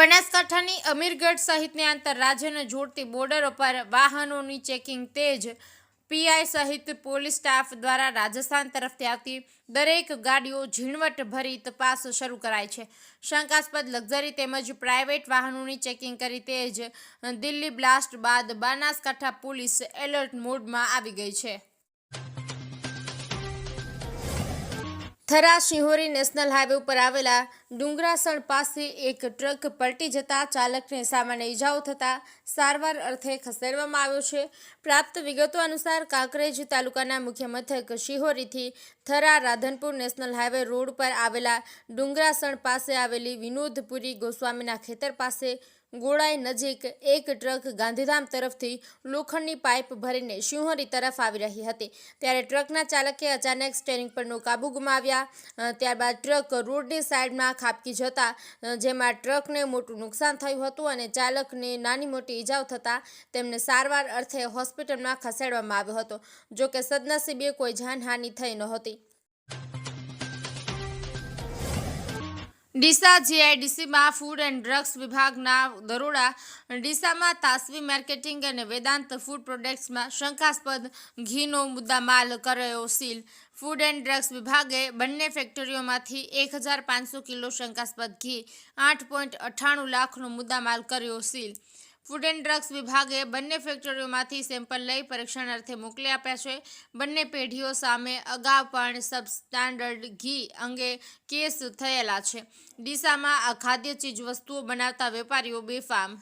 બનાસકાંઠાની અમીરગઢ સહિતની આંતરરાજ્યને જોડતી બોર્ડરો પર વાહનોની ચેકિંગ તેજ। પીઆઈ સહિત પોલીસ સ્ટાફ દ્વારા રાજસ્થાન તરફથી આવતી દરેક ગાડીઓ ઝીણવટભરી તપાસ શરૂ કરાઈ છે। શંકાસ્પદ લક્ઝરી તેમજ પ્રાઇવેટ વાહનોની ચેકિંગ કરી તેજ। દિલ્હી બ્લાસ્ટ બાદ બનાસકાંઠા પોલીસ એલર્ટ મોડમાં આવી ગઈ છે। થરા શિહોરી નેશનલ હાઈવે ઉપર આવેલા ડુંગરાસણ પાસે એક ટ્રક પલટી જતા ચાલકને સામાન્ય ઈજાઓ થતા સારવાર અર્થે ખસેડવામાં આવ્યો છે। પ્રાપ્ત વિગતો અનુસાર કાંકરેજ તાલુકાના મુખ્ય મથક શિહોરીથી Thara Radhanpur national highway road પર આવેલા ડુંગરાસણ પાસે આવેલી વિનોદપુરી ગોસ્વામીના ખેતર પાસે ગોળાઈ નજીક એક ટ્રક ગાંધીધામ તરફથી લોખંડની પાઇપ ભરીને શિહોરી તરફ આવી રહી હતી ત્યારે ટ્રકના ચાલકે અચાનક સ્ટીયરિંગ પરનો કાબુ ગુમાવ્યા। ત્યારબાદ ટ્રક રોડની સાઈડમાં ખાબકી જતા જેમાં ટ્રકને મોટું નુકસાન થયું હતું અને ચાલકને નાની મોટી ઈજાઓ થતાં તેમને સારવાર અર્થે હોસ્પિટલમાં ખસેડવામાં આવ્યો હતો। જોકે સદનસીબે કોઈ જાનહાનિ થઈ નહોતી। ડીસા જીઆઈડીસીમાં ફૂડ એન્ડ ડ્રગ્સ વિભાગના દરોડા। ડીસામાં તાસવી માર્કેટિંગ અને વેદાંત ફૂડ પ્રોડક્ટ્સમાં શંકાસ્પદ ઘીનો મુદ્દામાલ કર્યો સીલ। ફૂડ એન્ડ ડ્રગ્સ વિભાગે બંને ફેક્ટરીઓમાંથી 1500 કિલો શંકાસ્પદ ઘી 8.98 લાખનો મુદ્દામાલ કર્યો સીલ। ફૂડ એન્ડ ડ્રગ્સ વિભાગે બંને ફેક્ટરીઓમાંથી સેમ્પલ લઈ પરીક્ષણ અર્થે મોકલી આપ્યા છે। બંને પેઢીઓ સામે અગાઉ પણ સબસ્ટાન્ડર્ડ ઘી અંગે કેસ થયેલા છે। ડીસામાં આ ખાદ્ય ચીજ વસ્તુઓ બનાવતા વેપારીઓ બેફામ।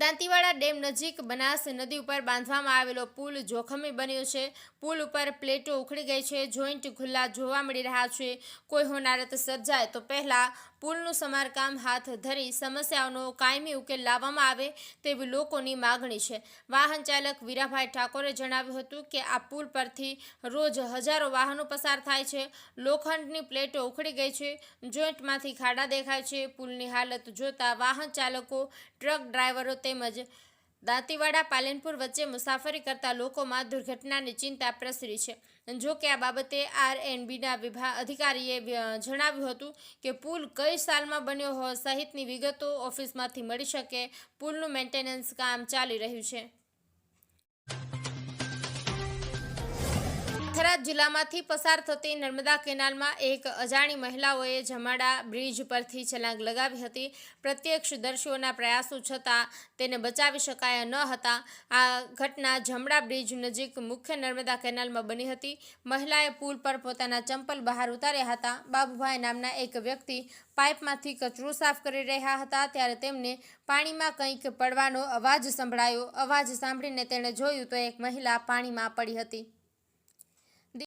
દાંતીવાડા ડેમ નજીક બનાસ નદી ઉપર બાંધવામાં આવેલો પુલ જોખમી બન્યો છે। પુલ ઉપર પ્લેટો ઉખડી ગઈ છે, જોઈન્ટ ખુલ્લા જોવા મળી રહ્યા છે। કોઈ હોનારત સર્જાય તો પહેલા પુલનું સમારકામ હાથ ધરી સમસ્યાઓનો કાયમી ઉકેલ લાવવામાં આવે તેવી લોકોની માગણી છે। વાહન ચાલક વીરાભાઈ ઠાકોરે જણાવ્યું હતું કે આ પુલ પરથી રોજ હજારો વાહનો પસાર થાય છે। લોખંડની પ્લેટો ઉખડી ગઈ છે, જોઈન્ટમાંથી ખાડા દેખાય છે। પુલની હાલત જોતા વાહન ચાલકો, ટ્રક ડ્રાઈવરો તેમજ દાંતીવાડા પાલનપુર વચ્ચે મુસાફરી કરતા લોકોમાં દુર્ઘટનાની ચિંતા પ્રસરી છે। જો કે આ બાબતે આરએનબીના અધિકારીએ જણાવ્યું હતું કે પુલ કઈ સાલમાં બન્યો સહિતની વિગતો ઓફિસમાંથી મળી શકે। પુલનું મેન્ટેનન્સ કામ ચાલી રહ્યું છે। થરાદ જિલ્લામાંથી પસાર થતી નર્મદા કેનાલમાં એક અજાણી મહિલાઓએ જમાડા બ્રિજ પરથી છલાંગ લગાવી હતી। પ્રત્યક્ષદર્શીઓના પ્રયાસો છતાં તેને બચાવી શકાયા ન હતા। આ ઘટના જમડા બ્રિજ નજીક મુખ્ય નર્મદા કેનાલમાં બની હતી। મહિલાએ પુલ પર પોતાના ચંપલ બહાર ઉતાર્યા હતા। બાબુભાઈ નામના એક વ્યક્તિ પાઇપમાંથી કચરો સાફ કરી રહ્યા હતા ત્યારે તેમને પાણીમાં કંઈક પડવાનો અવાજ સંભળાયો। અવાજ સાંભળીને તેણે જોયું તો એક મહિલા પાણીમાં પડી હતી।